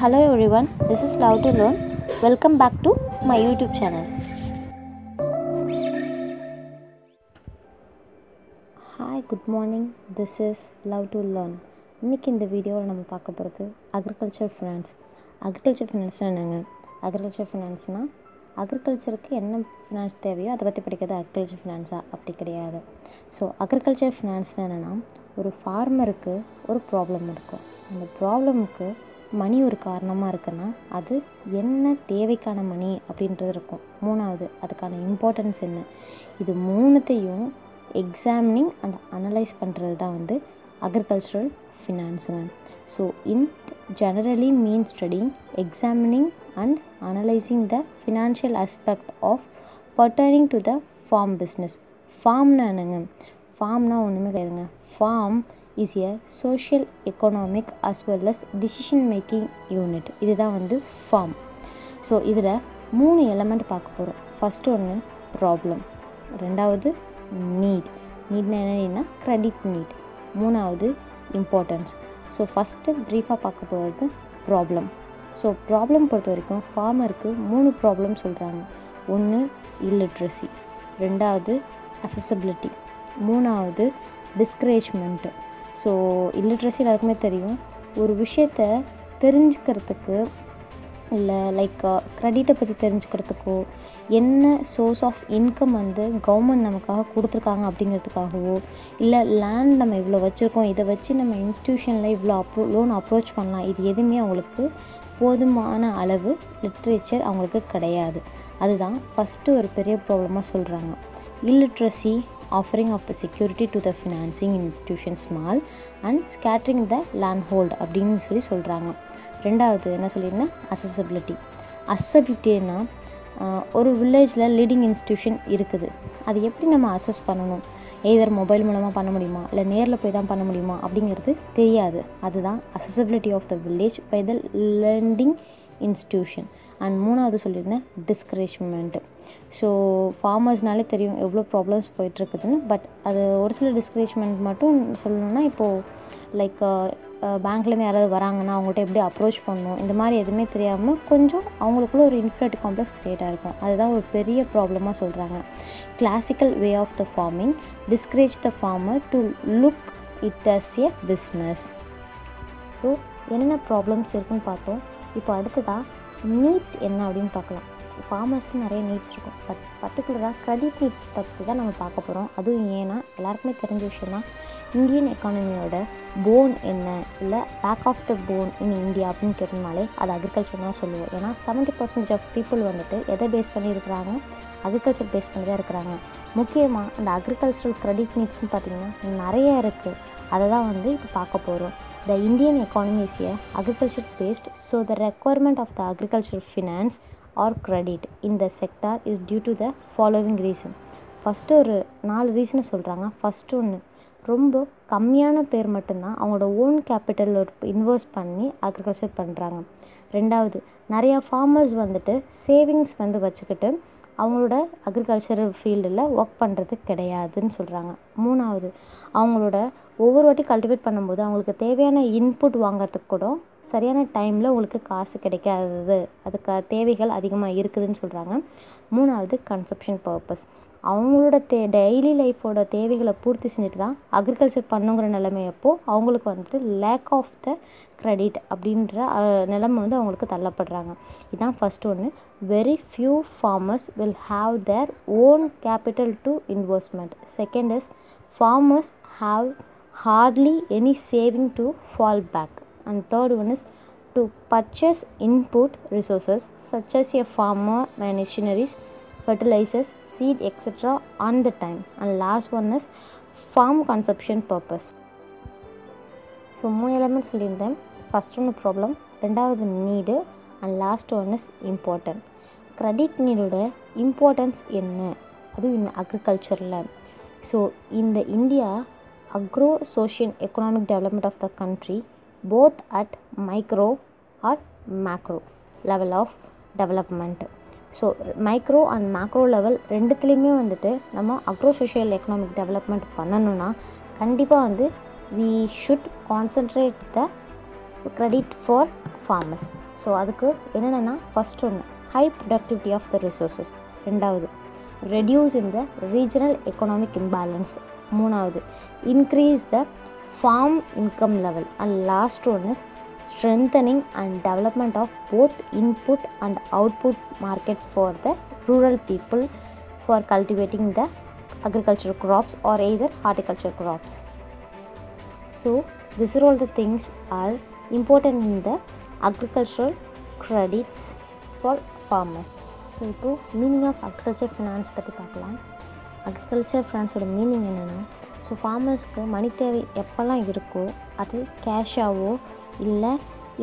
Hello everyone, this is Love to Learn. Welcome back to my YouTube channel. Hi, good morning. This is Love to Learn. இன்னைக்கு இந்த வீடியோவில் நம்ம பார்க்க போகிறது agriculture finance. Agriculture ஃபினான்ஸ்னால் என்னங்க? Agriculture ஃபினான்ஸ்னால் அக்ரிகல்ச்சருக்கு என்ன finance தேவையோ அதை பற்றி படிக்கிறது அக்ரிகல்ச்சர் ஃபினான்ஸா அப்படி கிடையாது. ஸோ அக்ரிகல்ச்சர் ஃபினான்ஸ்னால் என்னென்னா, ஒரு ஃபார்மருக்கு ஒரு ப்ராப்ளம் இருக்கும். அந்த ப்ராப்ளமுக்கு மணி ஒரு காரணமாக இருக்குன்னா அது என்ன தேவைக்கான மணி அப்படின்றது இருக்கும். மூணாவது, அதுக்கான இம்பார்ட்டன்ஸ் என்ன, இது மூணுத்தையும் எக்ஸாமினிங் அண்ட் அனலைஸ் பண்ணுறது தான் அக்ரிகல்ச்சரல் ஃபினான்ஸுங்க. So it generally means studying, examining and analysing the financial aspect of pertaining to the farm business. ஃபார்ம்னா என்னங்க? ஃபார்ம்னா ஒன்றுமே கிடையாதுங்க. Farm is a social economic as well as decision making unit. இதுதான் farm. So இதில் 3 element பார்க்க போகிறோம். First ஒன்று ப்ராப்ளம், ரெண்டாவது நீட்னா என்னன்னா கிரெடிட் நீட், மூணாவது இம்பார்ட்டன்ஸ். ஸோ ஃபஸ்ட்டு ப்ரீஃபாக பார்க்க போகிறது ப்ராப்ளம். ஸோ ப்ராப்ளம் பொறுத்த வரைக்கும் ஃபார்மருக்கு 3 ப்ராப்ளம் சொல்கிறாங்க. ஒன்று இல்லிட்ரஸி, ரெண்டாவது அக்சசிபிலிட்டி, மூணாவது டிஸ்கரேஜ்மெண்ட்டு. ஸோ இல்லிட்ரஸி எல்லாருக்குமே தெரியும். ஒரு விஷயத்தை தெரிஞ்சுக்கிறதுக்கு இல்லை க்ரெடிட்டை பற்றி தெரிஞ்சுக்கிறதுக்கோ, என்ன சோர்ஸ் ஆஃப் இன்கம் கவர்மெண்ட் நமக்காக கொடுத்துருக்காங்க அப்படிங்கிறதுக்காகவோ, இல்லை லேண்ட் நம்ம இவ்வளோ வச்சுருக்கோம், இதை வச்சு நம்ம இன்ஸ்டியூஷனில் இவ்வளோ லோன் அப்ரோச் பண்ணலாம், இது எதுவுமே அவங்களுக்கு போதுமான அளவு லிட்ரேச்சர் அவங்களுக்கு கிடையாது. அதுதான் ஃபஸ்ட்டு ஒரு பெரிய ப்ராப்ளமாக சொல்கிறாங்க. illiteracy, offering of the security to the financing institution small and scattering the land hold அப்படின்னு சொல்கிறாங்க. ரெண்டாவது என்ன சொல்லியிருந்தேன், அசசிபிலிட்டினா ஒரு வில்லேஜில் லீடிங் இன்ஸ்டியூஷன் இருக்குது, அது எப்படி நம்ம அசஸ் பண்ணணும், எய்தர் மொபைல் மூலமாக பண்ண முடியுமா இல்லை நேரில் போய் தான் பண்ண முடியுமா அப்படிங்கிறது தெரியாது. அதுதான் accessibility of the village by the lending institution. And மூணாவது சொல்லியிருந்தேன் டிஸ்கரேஜ்மெண்ட்டு. ஸோ ஃபார்மர்ஸ்னாலே தெரியும் எவ்வளோ ப்ராப்ளம்ஸ் போயிட்டுருக்குதுன்னு. பட் அது ஒரு சில டிஸ்கரேஜ்மெண்ட் மட்டும் சொல்லணுன்னா, இப்போது பேங்க்லேருந்து யாராவது வராங்கன்னா அவங்கள்ட்ட எப்படி அப்ரோச் பண்ணணும், இந்த மாதிரி எதுவுமே தெரியாமல் கொஞ்சம் அவங்களுக்குள்ள ஒரு இன்ஃபீரியாரிட்டி காம்ப்ளெக்ஸ் க்ரியேட் ஆகிருக்கும். அதுதான் ஒரு பெரிய ப்ராப்ளமாக சொல்கிறாங்க. Classical way of the farming discourage the farmer to look it as a business. So என்னென்ன ப்ராப்ளம்ஸ் இருக்குன்னு பார்த்தோம். இப்போ அடுத்ததாக நீட்ஸ் என்ன அப்படின்னு பார்க்கலாம். ஃபார்மர்ஸ்க்கு நிறைய நீட்ஸ் இருக்கும். பட் பர்டிகுலராக க்ரெடிட் நீட்ஸ் பற்றி தான் நம்ம பார்க்க போகிறோம். அதுவும் ஏன்னா எல்லாருக்குமே தெரிஞ்ச விஷயம் தான், இந்தியன் எக்கானமியோட போன் என்ன, இல்லை back of the bone in India அப்படின்னு கேட்டோம்னாலே அது அக்ரிகல்ச்சர் தான் சொல்லுவோம். ஏன்னா 70% ஆஃப் பீப்புள் எதை பேஸ் பண்ணி இருக்கிறாங்க, அக்ரிகல்ச்சர் பேஸ் பண்ணி தான் இருக்கிறாங்க. முக்கியமாக அந்த அக்ரிகல்ச்சரல் க்ரெடிட் நீட்ஸ்னு பார்த்திங்கன்னா நிறைய இருக்குது. அதை தான் இப்போ பார்க்க போகிறோம். The Indian economy is agriculture based, so the requirement of the agricultural finance or credit in the sector is due to the following reason. First ஒரு 4 ரீசனை சொல்கிறாங்க. ஃபஸ்ட்டு ஒன்று, ரொம்ப கம்மியான பேர் மட்டும்தான் அவங்களோட ஓன் கேபிட்டல் இன்வெஸ்ட் பண்ணி அக்ரிகல்ச்சர் பண்ணுறாங்க. ரெண்டாவது, நிறையா ஃபார்மர்ஸ் சேவிங்ஸ் வச்சுக்கிட்டு அவங்களோட அக்ரிகல்ச்சரல் ஃபீல்டில் ஒர்க் பண்ணுறது கிடையாதுன்னு சொல்கிறாங்க. மூணாவது, அவங்களோட ஒவ்வொரு வாட்டி கல்டிவேட் பண்ணும்போது அவங்களுக்கு தேவையான இன்புட் வாங்கிறதுக்கு கூட சரியான டைமில் உங்களுக்கு காசு கிடைக்காதது, அதுக்கு தேவைகள் அதிகமாக இருக்குதுன்னு சொல்கிறாங்க. மூணாவது, கன்சப்ஷன் பர்பஸ். அவங்களோட டெய்லி லைஃபோட தேவைகளை பூர்த்தி செஞ்சுட்டு தான் அக்ரிகல்ச்சர் பண்ணுங்கிற நிலைமை அப்போது அவங்களுக்கு லேக் ஆஃப் த க்ரெடிட் அப்படின்ற நிலைமை அவங்களுக்கு தள்ளப்படுறாங்க. இதுதான் ஃபஸ்ட் ஒன்று. Very few farmers will have their own capital to investment. Second is farmers have hardly any saving to fall back. And third one is to purchase input resources such as a farmer machineries, fertilizers, seed etc. on the time. And last one is farm consumption purpose. So 3 element சொல்லியிருந்தேன். First ஒன்று problem, ரெண்டாவது need, and last one is important. Credit நீடோட importance என்ன, அதுவும் இந்த அக்ரிகல்ச்சரில். So இந்த India agro social economic development of the country both at micro or macro level of development. So micro and macro level ரெண்டுத்துலேயுமே நம்ம agro social economic development பண்ணணுன்னா கண்டிப்பாக we should concentrate the credit for farmers. So அதுக்கு என்னென்னா first ஒன்று high productivity of the resources, ரெண்டாவது reduce in the regional economic imbalance, மூணாவது increase the farm income level, and last one is strengthening and development of both input and output market for the rural people for cultivating the agricultural crops or either horticulture crops. So these are all the things are important in the agricultural credits for farmers. So இப்போது meaning of agriculture finance பற்றி பார்க்கலாம். Agriculture ஃபினான்ஸோட meaning என்னென்னா, so ஃபார்மர்ஸ்க்கு மணி தேவை எப்போல்லாம் இருக்கோ அது கேஷாவோ இல்லை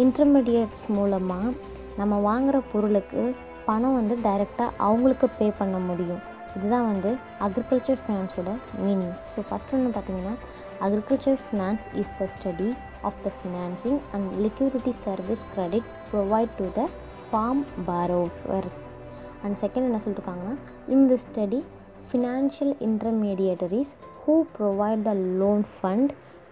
இன்டர்மீடியேட்ஸ் மூலமாக நம்ம வாங்குகிற பொருளுக்கு பணம் வந்து டைரெக்டாக அவங்களுக்கு பே பண்ண முடியும். இதுதான் வந்து அக்ரிகல்ச்சர் ஃபினான்ஸோட மீனிங். ஸோ ஃபஸ்ட் ஒன்று பார்த்திங்கன்னா, agriculture finance is the study of the financing and liquidity service credit provide to the farm borrowers. And second என்ன சொல்லியிருக்காங்கன்னா, இந்த study financial intermediaries who provide the loan fund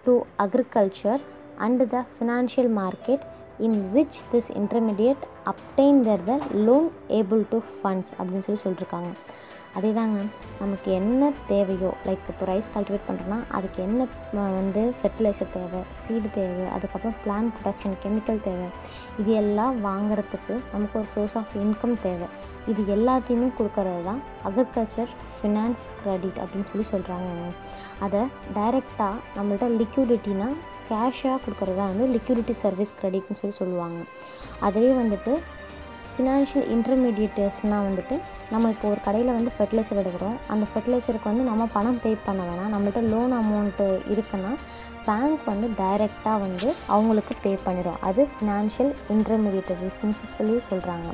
to agriculture and the financial market in which this intermediate obtain their the loan able to funds அப்படின்னு சொல்லியிருக்காங்க. அதே தாங்க, நமக்கு என்ன தேவையோ, லைக் இப்போ ரைஸ் கல்டிவேட் பண்ணுறோன்னா அதுக்கு என்ன வந்து ஃபெர்டிலைசர் தேவை, சீடு தேவை, அதுக்கப்புறம் பிளான்ட் ப்ரொடக்ஷன் கெமிக்கல் தேவை, இது எல்லாம் வாங்குறதுக்கு நமக்கு ஒரு சோர்ஸ் ஆஃப் இன்கம் தேவை. இது எல்லாத்தையுமே கொடுக்கறது தான் அக்ரிகல்ச்சர் ஃபினான்ஸ் கிரெடிட் அப்படின்னு சொல்கிறாங்க. அதை டைரெக்டாக நம்மள்ட்ட லிக்விடிட்டினா கேஷாக கொடுக்குறது தான் வந்து லிக்விடிட்டி சர்வீஸ் கிரெடிட்னு சொல்லுவாங்க. அதே வந்துட்டு ஃபினான்ஷியல் இன்டர்மீடியேட்டர்ஸ்னால் வந்துட்டு நம்ம இப்போ ஒரு கடையில் வந்து ஃபெர்டிலைசர் எடுக்கிறோம், அந்த ஃபெர்டிலைசருக்கு வந்து நம்ம பணம் பே பண்ண வேணாம், நம்மள்ட்ட லோன் அமௌண்ட்டு இருக்குன்னா பேங்க் வந்து டைரெக்டாக வந்து அவங்களுக்கு பே பண்ணிடும். அது ஃபினான்ஷியல் இன்டர்மீடியேட்டர்ஸ்ன்னு சொல்கிறாங்க.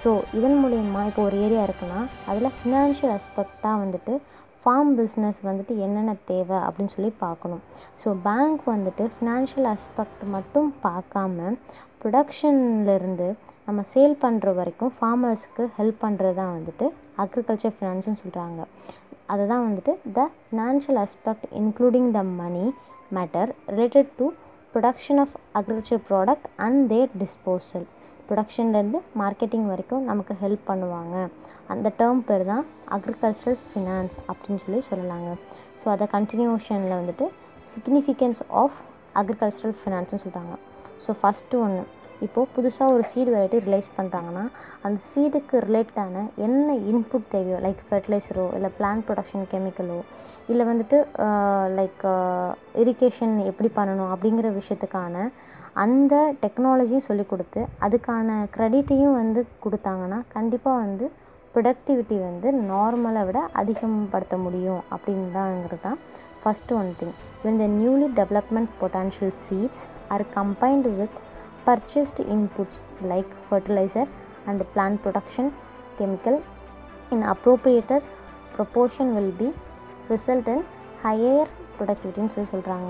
ஸோ இதன் மூலயமா இப்போ ஒரு ஏரியா இருக்குன்னா அதில் ஃபினான்ஷியல் அஸ்பெக்டாக வந்துட்டு ஃபார்ம் பிஸ்னஸ் வந்துட்டு என்னென்ன தேவை அப்படின்னு சொல்லி பார்க்கணும். ஸோ பேங்க் வந்துட்டு ஃபினான்ஷியல் அஸ்பெக்ட் மட்டும் பார்க்காம ப்ரொடக்ஷன்லேருந்து நம்ம சேல் பண்ணுற வரைக்கும் ஃபார்மர்ஸ்க்கு ஹெல்ப் பண்ணுறது தான் வந்துட்டு அக்ரிகல்ச்சர் ஃபினான்ஸ்னு சொல்கிறாங்க. அதுதான் வந்துட்டு the financial aspect including the money matter related to production of agriculture product and their disposal. ப்ரொடக்ஷன்லேருந்து மார்க்கெட்டிங் வரைக்கும் நமக்கு ஹெல்ப் பண்ணுவாங்க. அந்த டேர்ம் பேர் தான் அக்ரிகல்ச்சரல் ஃபினான்ஸ் அப்படின்னு சொல்லலாங்க. ஸோ அதை கண்டினியூஷனில் வந்துட்டு சிக்னிஃபிகன்ஸ் ஆஃப் அக்ரிகல்ச்சரல் ஃபினான்ஸ்னு சொல்கிறாங்க. ஸோ ஃபஸ்ட்டு ஒன்று, இப்போது புதுசாக ஒரு சீடு வெரைட்டி ரிலைஸ் பண்ணுறாங்கன்னா அந்த சீடுக்கு ரிலேட்டடான என்ன இன்புட் தேவையோ, லைக் ஃபெர்டிலைசரோ இல்லை பிளான்ட் ப்ரொடக்ஷன் கெமிக்கலோ இல்லை வந்துட்டு லைக் இரிகேஷன் எப்படி பண்ணணும் அப்படிங்கிற விஷயத்துக்கான அந்த டெக்னாலஜியும் சொல்லிக் கொடுத்து அதுக்கான க்ரெடிட்டையும் வந்து கொடுத்தாங்கன்னா கண்டிப்பாக வந்து ப்ரொடக்டிவிட்டி வந்து நார்மலை விட அதிகப்படுத்த முடியும் அப்படின்தாங்கிறது தான் first one thing. when the newly development potential seeds are combined with purchased inputs like fertilizer and plant protection chemical in appropriate proportion will be result in higher productivity ன்னு சொல்கிறாங்க.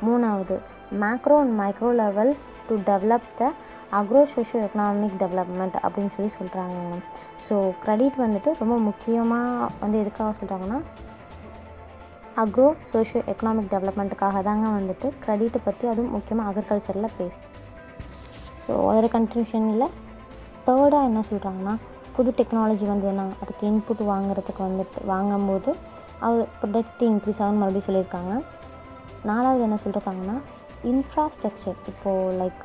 மூணாவது, macro and micro level to develop the agro socio economic development அப்படின்னு சொல்கிறாங்க. So credit வந்துட்டு ரொம்ப முக்கியமாக வந்து எதுக்காக சொல்கிறாங்கன்னா அக்ரோ சோஷியோ எக்கனாமிக் டெவலப்மெண்ட்டுக்காக தாங்க வந்துட்டு க்ரெடிட்டை பற்றி அதுவும் முக்கியமாக அக்ரிகல்ச்சரில் பேசுது. ஸோ அதோட கன்க்ளூஷனில் தேர்டாக என்ன சொல்கிறாங்கன்னா, புது டெக்னாலஜி வந்ததுன்னா அதுக்கு இன்புட் வாங்குறதுக்கு வந்துட்டு வாங்கும்போது அது ப்ரொடக்டிவிட்டி இன்க்ரீஸ் ஆகும்னு மறுபடியும் சொல்லியிருக்காங்க. நாலாவது என்ன சொல்லியிருக்காங்கன்னா, இன்ஃப்ராஸ்ட்ரக்சர் இப்போது லைக்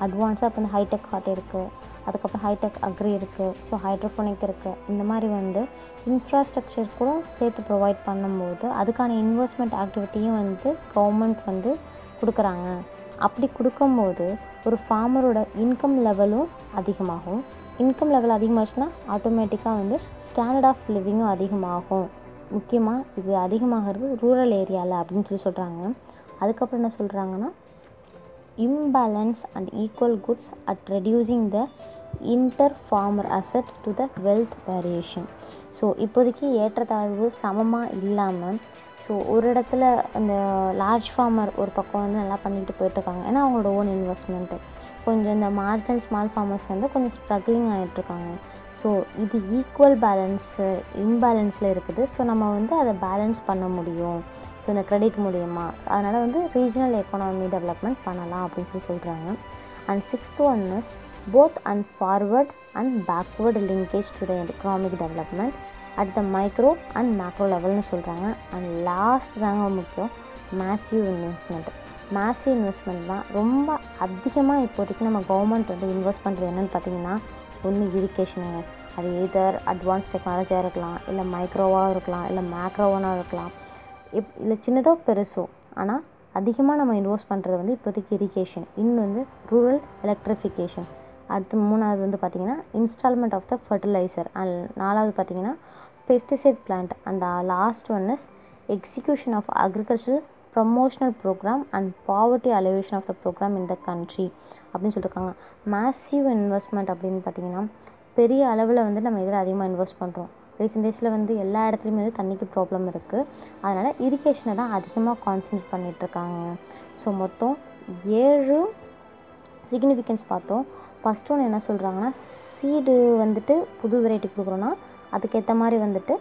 அட்வான்ஸாக இப்போ வந்து ஹைடெக் ஹார்ட் இருக்குது, அதுக்கப்புறம் ஹைடெக் அக்ரி இருக்குது, ஸோ ஹைட்ரோஃபோனிக் இருக்குது. இந்த மாதிரி வந்து இன்ஃப்ராஸ்ட்ரக்சர் கூட சேர்த்து ப்ரொவைட் பண்ணும்போது அதுக்கான இன்வெஸ்ட்மெண்ட் ஆக்டிவிட்டியும் வந்து கவர்மெண்ட் வந்து கொடுக்குறாங்க. அப்படி கொடுக்கும்போது ஒரு ஃபார்மரோட இன்கம் லெவலும் அதிகமாகும். இன்கம் லெவல் அதிகமாச்சுன்னா ஆட்டோமேட்டிக்காக வந்து ஸ்டாண்டர்ட் ஆஃப் லிவிங்கும் அதிகமாகும். முக்கியமாக இது அதிகமாகிறது ரூரல் ஏரியாவில் அப்படின்னு சொல்கிறாங்க. அதுக்கப்புறம் என்ன சொல்கிறாங்கன்னா, imbalance and equal goods at reducing the inter-farmer asset to the wealth variation. So இப்போதைக்கு ஏற்றத்தாழ்வு சமமாக இல்லாமல், ஸோ ஒரு இடத்துல அந்த லார்ஜ் ஃபார்மர் ஒரு பக்கம் வந்து நல்லா பண்ணிக்கிட்டு போயிட்டுருக்காங்க, ஏன்னா அவங்களோட ஓன் இன்வெஸ்ட்மெண்ட்டு. கொஞ்சம் இந்த மார்ஜினல் ஸ்மால் ஃபார்மர்ஸ் வந்து கொஞ்சம் ஸ்ட்ரகிளிங் ஆகிட்டுருக்காங்க. ஸோ இது ஈக்குவல் பேலன்ஸு இம்பேலன்ஸில் இருக்குது. ஸோ நம்ம வந்து அதை பேலன்ஸ் பண்ண முடியும். ஸோ இந்த கிரெடிட் மூலியமா அதனால் வந்து ரீஜனல் எக்கானமி டெவலப்மெண்ட் பண்ணலாம் அப்படின்னு சொல்கிறாங்க. And 6th one is both and forward and backward linkage to the economic development at the micro and macro levelனு சொல்கிறாங்க. அண்ட் லாஸ்ட் தாங்க முக்கியம், மேசிவ் இன்வெஸ்ட்மெண்ட் தான் ரொம்ப அதிகமாக இப்போதைக்கு நம்ம கவர்மெண்ட் வந்து இன்வெஸ்ட் பண்ணுறது என்னென்னு பார்த்தீங்கன்னா, ஒன்று இரிகேஷனுங்க. அது எதர் அட்வான்ஸ் டெக்னாலஜியாக இருக்கலாம், இல்லை மைக்ரோவாக இருக்கலாம், இல்லை மேக்ரோவாக இருக்கலாம், இல்லை சின்னதோ பெருசோ. ஆனால் அதிகமாக நம்ம இன்வெஸ்ட் பண்ணுறது வந்து இப்போதைக்கு இரிகேஷன், இன்னும் வந்து ரூரல் எலக்ட்ரிஃபிகேஷன். அடுத்து 3வது வந்து பார்த்திங்கன்னா installment of the fertilizer. And 4வது பார்த்திங்கன்னா pesticide plant. And last one is execution of agricultural promotional program and poverty alleviation of the program in the country அப்படின்னு சொல்லியிருக்காங்க. மேசிவ் இன்வெஸ்ட்மெண்ட் அப்படின்னு பார்த்திங்கன்னா பெரிய அளவில் வந்து நம்ம இதில் அதிகமாக இன்வெஸ்ட் பண்ணுறோம். ரீசெண்ட் டேஸில் வந்து எல்லா இடத்துலையுமே வந்து தண்ணிக்கு ப்ராப்ளம் இருக்குது. அதனால் இரிகேஷனை தான் அதிகமாக கான்சன்ட்ரேட் பண்ணிகிட்ருக்காங்க. ஸோ மொத்தம் 7 சிக்னிஃபிகன்ஸ் பார்த்தோம். ஃபஸ்ட் ஒன்று என்ன சொல்கிறாங்கன்னா, சீடு வந்துட்டு புது வெரைட்டி கொடுக்குறோன்னா அதுக்கேற்ற மாதிரி வந்துட்டு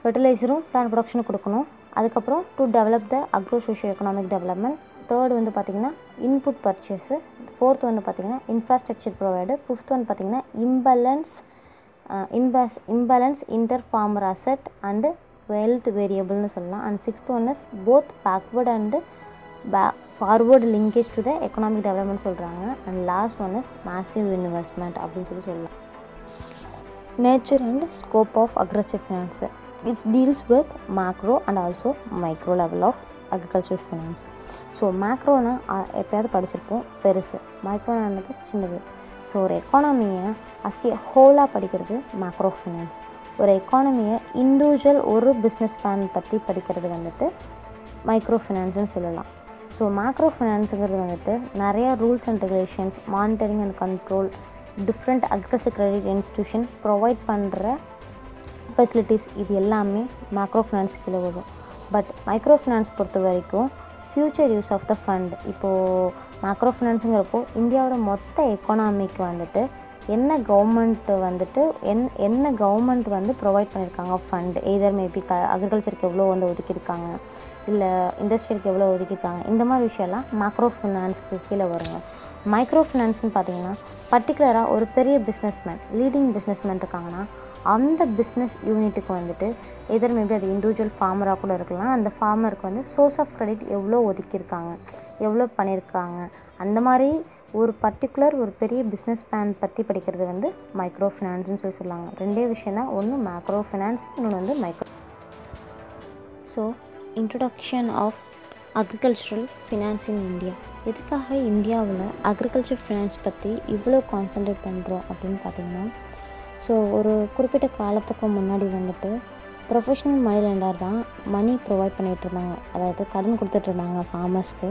ஃபெர்டிலைசரும் பிளான்ட் ப்ரொடக்ஷனும் கொடுக்கணும். அதுக்கப்புறம் to develop the agro socio economic development. Third வந்து பார்த்திங்கன்னா இன்புட் பர்ச்சேஸு. ஃபோர்த் வந்து பார்த்திங்கன்னா இன்ஃப்ராஸ்ட்ரக்சர் ப்ரொவைடர். ஃபிஃப்த் வந்து பார்த்திங்கன்னா imbalance inter farmer asset and wealth வேரியபிள்னு சொல்லலாம். And 6th one is both backward and forward linkage to the economic development சொல்கிறாங்க. And last one is massive investment அப்படின்னு சொல்லலாம். Nature and scope of agriculture finance. It's deals with macro and also micro level of agriculture finance. So மேக்ரோனா எப்போயாவது படிச்சிருப்போம், பெருசு. மைக்ரோனானது சின்னது. So ஒரு எக்கானமியை ஹோலாக படிக்கிறது மேக்ரோ ஃபினான்ஸ். ஒரு எக்கானமியை இண்டிவிஜுவல் ஒரு பிஸ்னஸ் பிளான் பற்றி படிக்கிறது வந்துட்டு மைக்ரோ ஃபினான்ஸ்னு சொல்லலாம். ஸோ மேக்ரோ ஃபினான்ஸுங்கிறது வந்துட்டு நிறையா rules and regulations, monitoring and control, different agriculture credit institution provide பண்ணுற ஃபெசிலிட்டிஸ், இது எல்லாமே மேக்ரோ ஃபினான்ஸ் கீழே வரும். பட் மைக்ரோ ஃபினான்ஸ் பொறுத்த வரைக்கும் future use of the fund. இப்போது மேக்ரோ ஃபினான்ஸுங்கிறப்போ இந்தியாவோட மொத்த எக்கானமிக்கு வந்துட்டு என்ன கவர்மெண்ட் வந்துட்டு என்ன கவர்மெண்ட் வந்து ப்ரொவைட் பண்ணியிருக்காங்க ஃபண்ட், எய்தர் மேபி அக்ரிகல்ச்சருக்கு எவ்வளோ வந்து ஒதுக்கியிருக்காங்க, இல்லை இண்டஸ்ட்ரியலுக்கு எவ்வளோ ஒதுக்கியிருக்காங்க, இந்த மாதிரி விஷயம்லாம் மேக்ரோ ஃபினான்ஸுக்கு கீழே வருங்க. மைக்ரோ ஃபினான்ஸ்னு பார்த்தீங்கன்னா பர்டிகுலராக ஒரு பெரிய பிஸ்னஸ்மேன், லீடிங் பிஸ்னஸ்மேன் இருக்காங்கன்னா அந்த பிஸ்னஸ் யூனிட்டுக்கு வந்துட்டு எதர் மேபி அது இண்டிவிஜுவல் ஃபார்மராக கூட இருக்கலாம், அந்த ஃபார்மருக்கு வந்து சோர்ஸ் ஆஃப் கிரெடிட் எவ்வளோ ஒதுக்கியிருக்காங்க, எவ்வளோ பண்ணியிருக்காங்க, அந்த மாதிரி ஒரு பர்டிகுலர் ஒரு பெரிய பிஸ்னஸ் பிளான் பற்றி படிக்கிறது வந்து மைக்ரோ ஃபினான்ஸ்னு சொல்லுவாங்க. ரெண்டே விஷயம் தான், ஒன்று மேக்ரோ ஃபினான்ஸ், இன்னொன்று வந்து micro. So introduction of agricultural finance in India. எதுக்காக இந்தியாவில் அக்ரிகல்ச்சர் ஃபினான்ஸ் பற்றி இவ்வளோ கான்சன்ட்ரேட் பண்ணுறோம் அப்படின்னு பார்த்திங்கன்னா, ஸோ ஒரு குறிப்பிட்ட காலத்துக்கு முன்னாடி வந்துட்டு ப்ரொஃபஷ்னல் மணி லெண்டர் தான் மணி ப்ரொவைட் பண்ணிகிட்டு இருந்தாங்க, அதாவது கடன் கொடுத்துட்ருந்தாங்க ஃபார்மர்ஸ்க்கு.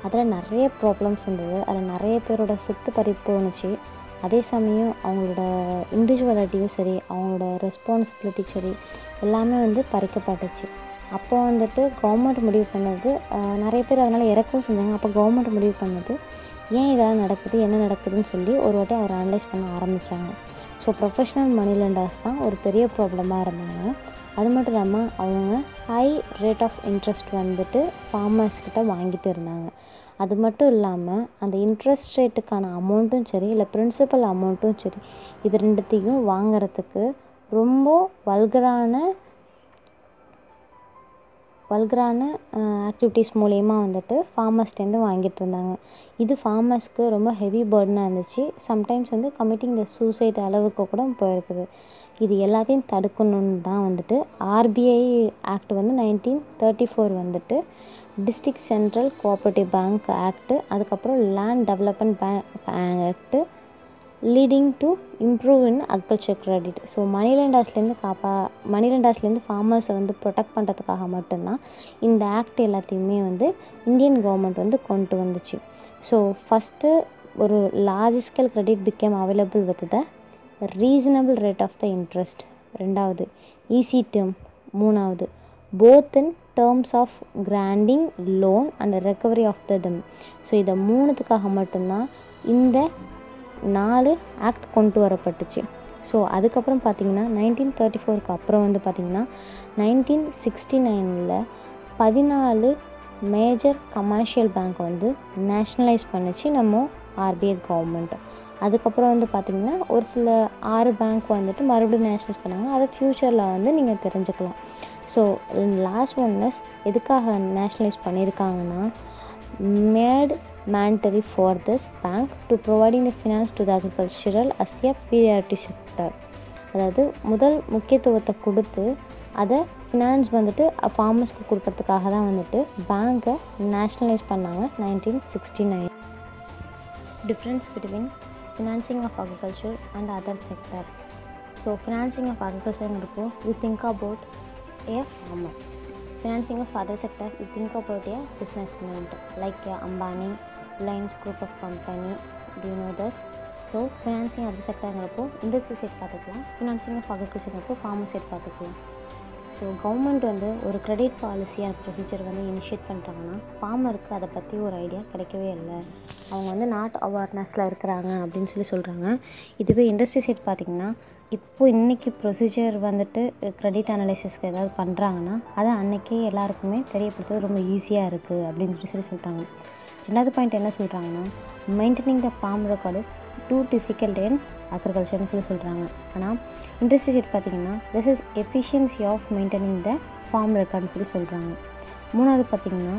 அதில் நிறைய ப்ராப்ளம்ஸ் இருந்தது, அதில் நிறைய பேரோட சொத்து பறிப்பு போணுச்சு. அதே சமயம் அவங்களோட இண்டிவிஜுவலிட்டியும் சரி, அவங்களோட ரெஸ்பான்சிபிலிட்டி சரி, எல்லாமே வந்து பறிக்கப்பட்டுச்சு. அப்போ வந்துட்டு கவர்மெண்ட் முடிவு பண்ணது, நிறைய பேர் அதனால் இறக்கவும் செஞ்சாங்க. அப்போ கவர்மெண்ட் முடிவு பண்ணது, ஏன் இதெல்லாம் நடக்குது, என்ன நடக்குதுன்னு சொல்லி ஒரு வாட்டி அவர் அனலைஸ் பண்ண ஆரம்பித்தாங்க. ஸோ ப்ரொஃபஷ்னல் மணி லெண்டர்ஸ் தான் ஒரு பெரிய ப்ராப்ளமாக இருந்தாங்க. அது மட்டும் இல்லாமல் அவங்க ஹை ரேட் ஆஃப் இன்ட்ரெஸ்ட் வந்துட்டு ஃபார்மர்ஸ்கிட்ட வாங்கிட்டு இருந்தாங்க. அது மட்டும் இல்லாமல் அந்த இன்ட்ரெஸ்ட் ரேட்டுக்கான அமௌண்ட்டும் சரி, இல்லை பிரின்சிபல் அமௌண்ட்டும் சரி, இது ரெண்டுத்தையும் வாங்கிறதுக்கு ரொம்ப வல்கரான ஆக்டிவிட்டீஸ் மூலயமா வந்துட்டு ஃபார்மர்ஸ்டேருந்து வாங்கிட்டு இருந்தாங்க. இது ஃபார்மர்ஸ்க்கு ரொம்ப ஹெவி பர்டனாக இருந்துச்சு. சம்டைம்ஸ் வந்து கமிட்டிங் த சூசைட் அளவுக்கு கூட போயிருக்குது. இது எல்லாத்தையும் தடுக்கணுன்னு தான் வந்துட்டு ஆர்பிஐ ஆக்ட் வந்து 1934 வந்துட்டு district central cooperative bank act, அதுக்கப்புறம் land development bank act leading to improve in agriculture credit. So money லெண்டர்ஸ்லேருந்து ஃபார்மர்ஸை வந்து ப்ரொடெக்ட் பண்ணுறதுக்காக மட்டும்தான் இந்த ஆக்ட் எல்லாத்தையுமே வந்து இந்தியன் கவர்மெண்ட் வந்து கொண்டு வந்துச்சு. ஸோ ஃபஸ்ட்டு ஒரு large scale credit became available with the reasonable rate of the interest. ரெண்டாவது ஈஸி டேர்ம். மூணாவது both in terms of granting loan and recovery of the them. So இதை மூணுத்துக்காக மட்டும்தான் இந்த 4 ஆக்ட் கொண்டு வரப்பட்டுச்சு. ஸோ அதுக்கப்புறம் பார்த்திங்கன்னா 1934க்கு அப்புறம் வந்து பார்த்திங்கன்னா 1969 14 மேஜர் கமர்ஷியல் பேங்க் வந்து நேஷ்னலைஸ் பண்ணிச்சு நம்ம ஆர்பிஐ கவர்மெண்ட். அதுக்கப்புறம் வந்து பார்த்திங்கன்னா ஒரு சில 6 பேங்க் வந்துட்டு மறுபடியும் நேஷ்னலைஸ் பண்ணாங்க. அதை ஃப்யூச்சரில் வந்து நீங்கள் தெரிஞ்சுக்கலாம். ஸோ லாஸ்ட் ஒன் இஸ் எதுக்காக நேஷ்னலைஸ் பண்ணியிருக்காங்கன்னா, mat mandatory for this bank to providing the finance to the agricultural as a priority sector. அதாவது முதல் முக்கியத்துவத்தை கொடுத்து அதை ஃபினான்ஸ் வந்துட்டு ஃபார்மர்ஸ்க்கு கொடுக்கறதுக்காக தான் வந்துட்டு பேங்க்கை நேஷ்னலைஸ் பண்ணாங்க 1969. Difference between financing of agriculture and other sector. So financing of அக்ரிகல்ச்சருங்கிறப்போ you think about a farmer. Financing of other sector, you think about a businessman like Ambani, Reliance Group of Company. Do you know this? So financing other sectorங்கிறப்போ industry side பார்த்துக்கலாம், financing of அக்ரிகல்ச்சர்ங்கிறப்போ farmer side பார்த்துக்கலாம். So government வந்து ஒரு credit policy and procedure வந்து initiate பண்ணுறாங்கன்னா ஃபார்மருக்கு அதை பற்றி ஒரு idea கிடைக்கவே இல்லை. அவங்க வந்து நாட் அவேர்னஸில் இருக்கிறாங்க அப்படின்னு சொல்கிறாங்க. இதுவே இண்டஸ்ட்ரி சைட் பார்த்திங்கன்னா இன்றைக்கி ப்ரொசீஜர் வந்துட்டு க்ரெடிட் அனலைசிஸ்க்கு ஏதாவது பண்ணுறாங்கன்னா அதை அன்றைக்கே எல்லாருக்குமே தெரியப்படுத்துறது ரொம்ப ஈஸியாக இருக்குது அப்படின்னு சொல்கிறாங்க. ரெண்டாவது பாயிண்ட் என்ன சொல்கிறாங்கன்னா, maintaining the farm record is too difficult in அக்ரிகல்ச்சர்னு சொல்கிறாங்க. ஆனால் இண்டஸ்ட்ரி சைட் பார்த்திங்கன்னா this is efficiency of maintaining the farm ரெக்கார்ட்னு சொல்கிறாங்க. மூணாவது பார்த்திங்கன்னா,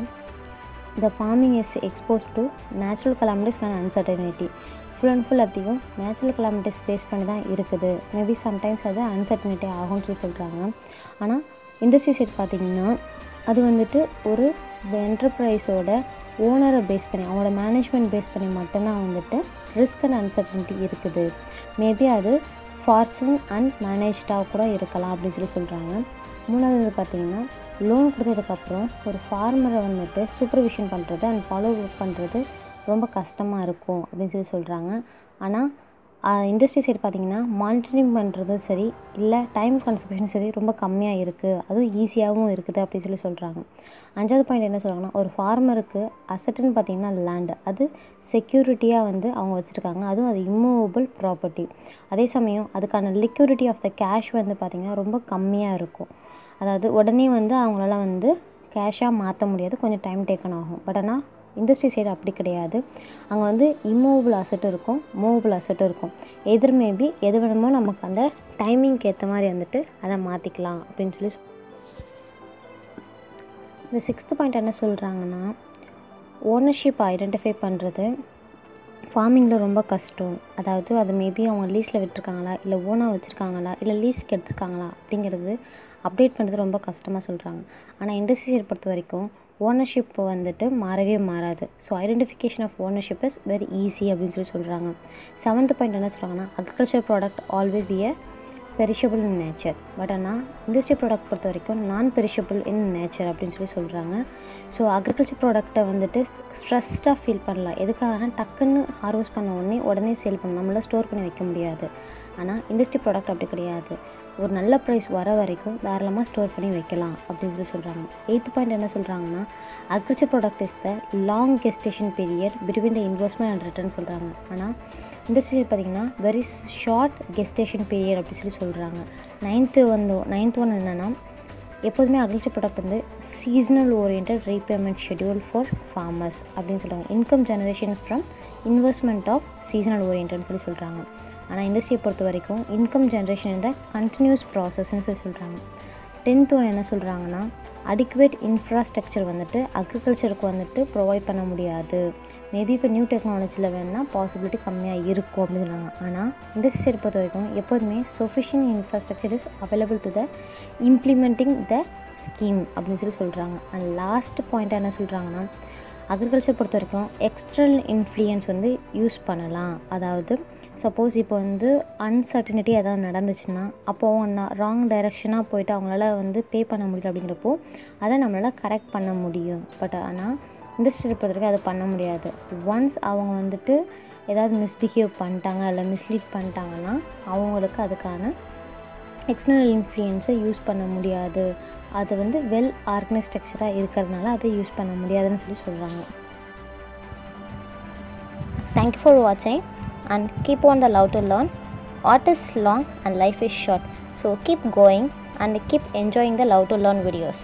the farming is expose to natural calamities and uncertainty. Full and full அதையும் நேச்சுரல் கலாமிட்டிஸ் பேஸ் பண்ணி தான் இருக்குது. மேபி சம்டைம்ஸ் அது அன்சர்டனிட்டி ஆகும்னு சொல்கிறாங்க. ஆனால் இண்டஸ்ட்ரி சைட் பார்த்திங்கன்னா அது வந்துட்டு ஒரு என்டர்பிரைஸோட ஓனரை பேஸ் பண்ணி, அவங்களோட மேனேஜ்மெண்ட் பேஸ் பண்ணி மட்டும்தான் வந்துட்டு ரிஸ்க் அண்ட் அன்சர்டனிட்டி இருக்குது. மேபி அது ஃபார்சன் அண்ட் மேனேஜ்டாக கூட இருக்கலாம் அப்படின்னு சொல்கிறாங்க. மூணாவது பார்த்திங்கன்னா, லோன் கொடுத்ததுக்கப்புறம் ஒரு ஃபார்மரை வந்துட்டு சூப்பர்விஷன் பண்ணுறது அண்ட் ஃபாலோ பண்ணுறது ரொம்ப கஷ்டமாக இருக்கும் அப்படின்னு சொல்கிறாங்க. ஆனால் இண்டஸ்ட்ரி சைடு பார்த்திங்கன்னா மானிட்டரிங் பண்ணுறதும் சரி, இல்லை டைம் கன்சர்வேஷனும் சரி ரொம்ப கம்மியாக இருக்குது, அதுவும் ஈஸியாகவும் இருக்குது அப்படின்னு சொல்கிறாங்க. அஞ்சாவது பாயிண்ட் என்ன சொல்கிறாங்கன்னா, ஒரு ஃபார்மருக்கு அசட்டுன்னு பார்த்திங்கன்னா லேண்டு, அது செக்யூரிட்டியாக வந்து அவங்க வச்சுருக்காங்க. அதுவும் அது இம்மூவபிள் ப்ராப்பர்ட்டி. அதே சமயம் அதுக்கான லிக்யூரிட்டி ஆஃப் த கேஷ் வந்து பார்த்திங்கன்னா ரொம்ப கம்மியாக இருக்கும். அதாவது உடனே வந்து அவங்களால வந்து கேஷாக மாற்ற முடியாது, கொஞ்சம் டைம் டேக்கன் ஆகும். பட் ஆனால் இண்டஸ்ட்ரி சைடு அப்படி கிடையாது. அங்கே வந்து இம்மூவபிள் அசட்டும் இருக்கும், மூவபிள் அசட்டும் இருக்கும். எதிர் மேபி எது வேணுமோ நமக்கு அந்த டைமிங்க்கு ஏற்ற மாதிரி வந்துட்டு அதை மாற்றிக்கலாம் அப்படின்னு சொல்லி. இந்த 6th பாயிண்ட் என்ன சொல்கிறாங்கன்னா, ஓனர்ஷிப் ஐடென்டிஃபை பண்ணுறது ஃபார்மிங்கில் ரொம்ப கஷ்டம். அதாவது அது மேபி அவங்க லீஸில் விட்டுருக்காங்களா, இல்லை ஓனாக வச்சுருக்காங்களா, இல்லை லீஸ்க்கு எடுத்துருக்காங்களா அப்படிங்கிறது அப்டேட் பண்ணுறது ரொம்ப கஷ்டமாக சொல்கிறாங்க. ஆனால் இண்டஸ்ட்ரி சைடு பொறுத்த வரைக்கும் ஓனர்ஷிப் வந்துட்டு மாறவே மாறாது. So identification of ownership is very easy அப்படின்னு சொல்கிறாங்க. 7th பாயிண்ட் என்ன சொல்கிறாங்கன்னா, agriculture product always be a perishable in nature. But ஆனால் இண்டஸ்ட்ரி ப்ராடக்ட் பொறுத்த வரைக்கும் நான் பெரிஷபிள் இன் நேச்சர் அப்படின்னு சொல்கிறாங்க. ஸோ அக்ரிகல்ச்சர் ப்ராடக்ட்டை வந்துட்டு ஸ்ட்ரெஸ்டாக ஃபீல் பண்ணலாம். எதுக்காகனா டக்குன்னு ஹார்வெஸ்ட் பண்ண உடனே சேல் பண்ணணும், நம்மளால் ஸ்டோர் பண்ணி வைக்க முடியாது. ஆனால் இண்டஸ்ட்ரி ப்ராடக்ட் அப்படி கிடையாது. ஒரு நல்ல ப்ரைஸ் வர வரைக்கும் தாராளமாக ஸ்டோர் பண்ணி வைக்கலாம் அப்படின்னு சொல்கிறாங்க. 8th பாயிண்ட் என்ன சொல்கிறாங்கன்னா, agriculture product is the long gestation period between the investment and return சொல்கிறாங்க. ஆனால் இண்டஸ்ட்ரி பார்த்திங்கன்னா வெரி ஷார்ட் கெஸ்டேஷன் பீரியட் அப்படி சொல்கிறாங்க. 9th ஒன் என்னென்னா, எப்போதுமே அக்ரிகல்ச்சர் ப்ராடக்ட் வந்து seasonal oriented repayment schedule for farmers அப்படின்னு சொல்கிறாங்க. Income generation from investment of seasonal ஓரியன்டட்னு சொல்கிறாங்க. ஆனால் இண்டஸ்ட்ரியை பொறுத்த வரைக்கும் இன்கம் ஜென்ரேஷன் இந்த கண்டினியூஸ் ப்ராசஸ்ன்னு சொல்கிறாங்க. 10th ஒன் என்ன சொல்கிறாங்கன்னா, அடிக்குவேட் இன்ஃப்ராஸ்ட்ரக்சர் வந்துட்டு அக்ரிகல்ச்சருக்கு வந்துட்டு ப்ரொவைட் பண்ண முடியாது. மேபி இப்போ நியூ டெக்னாலஜியில் வேணால் பாசிபிலிட்டி கம்மியாக இருக்கும் அப்படின்னு சொல்கிறாங்க. ஆனால் இண்டஸ்ட்ரி சைடு பொறுத்த வரைக்கும் எப்போதுமே sufficient infrastructure is available to the implementing the scheme அப்படின்னு சொல்கிறாங்க. அண்ட் லாஸ்ட் பாயிண்ட்டாக என்ன சொல்கிறாங்கன்னா, அக்ரிகல்ச்சர் பொறுத்த வரைக்கும் எக்ஸ்டர்னல் இன்ஃப்ளூயன்ஸ் வந்து யூஸ் பண்ணலாம். அதாவது சப்போஸ் இப்போ வந்து அன்சர்டனிட்டி எதாவது நடந்துச்சுன்னா அப்போ அவங்க ராங் டைரெக்ஷனாக போய்ட்டு அவங்களால வந்து பே பண்ண முடியல அப்படிங்கிறப்போ அதை நம்மளால் கரெக்ட் பண்ண முடியும். பட் ஆனால் இண்டஸ்ட்ரி பொறுத்த வரைக்கும் அதை பண்ண முடியாது. ஒன்ஸ் அவங்க வந்துட்டு ஏதாவது மிஸ்பிஹேவ் பண்ணிட்டாங்க இல்லை மிஸ்லீட் பண்ணிட்டாங்கன்னா அவங்களுக்கு அதுக்கான எக்ஸ்டர்னல் இன்ஃப்ளூயன்ஸை யூஸ் பண்ண முடியாது. அது வந்து வெல் ஆர்கனைஸ் ஸ்ட்ரக்சராக இருக்கிறதுனால அதை யூஸ் பண்ண முடியாதுன்னு சொல்கிறாங்க. தேங்க்யூ ஃபார் வாட்சிங் and keep on the love to learn. Art is long and life is short, so keep going and keep enjoying the love to learn videos.